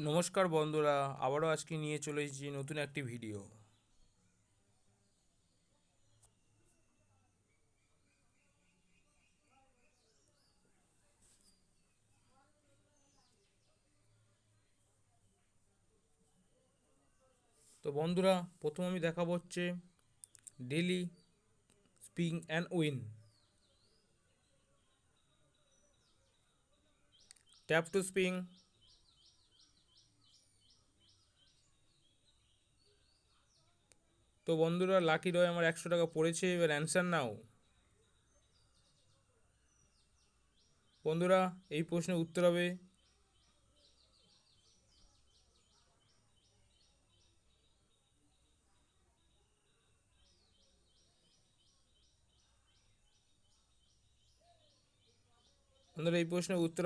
নমস্কার বন্ধুরা, আবারও আজকে নিয়ে চলে এসেছি নতুন একটি ভিডিও। তো বন্ধুরা, প্রথম আমি দেখাবো হচ্ছে daily spin and win. Tap to spin. তো বন্ধুরা, লাকি রয় আমার 100 টাকা পড়েছে। এবার অ্যান্সার নাও। বন্ধুরা, এই প্রশ্নের উত্তর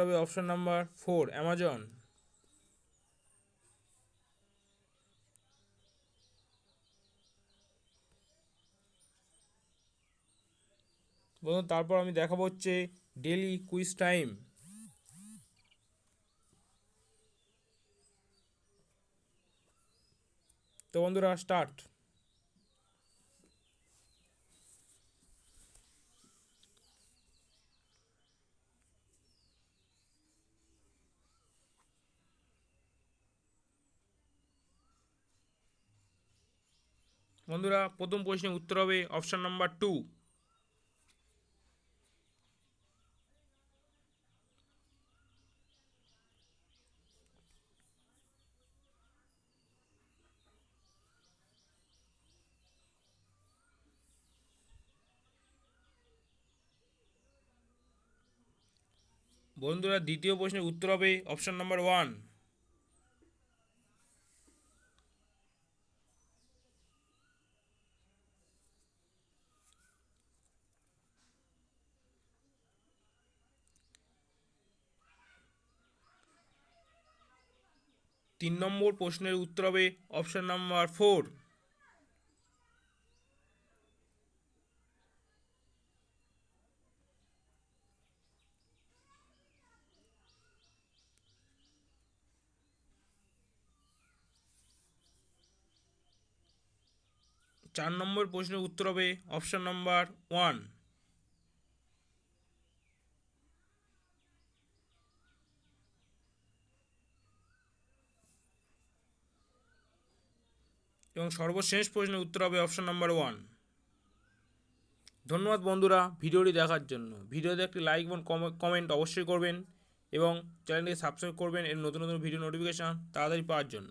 হবে অপশন নাম্বার 4, অ্যামাজন। বন্ধু, তারপর আমি দেখাবো হচ্ছে ডেলি কুইজ টাইম। তো বন্ধুরা, স্টার্ট। বন্ধুরা, প্রথম প্রশ্নের উত্তর হবে অপশন নাম্বার 2। দ্বিতীয় প্রশ্নের উত্তর হবে অপশন নাম্বার 1। 3 নম্বর প্রশ্নের উত্তর হবে অপশন নাম্বার 4। চার নম্বর প্রশ্নের উত্তর হবে অপশন নাম্বার 1। এবং সর্বশেষ প্রশ্নের উত্তর হবে অপশন নাম্বার 1। ধন্যবাদ বন্ধুরা ভিডিওটি দেখার জন্য। ভিডিওতে একটি লাইক এবং কমেন্ট অবশ্যই করবেন এবং চ্যানেলটিকে সাবস্ক্রাইব করবেন এর নতুন নতুন ভিডিও নোটিফিকেশান তাড়াতাড়ি পাওয়ার জন্য।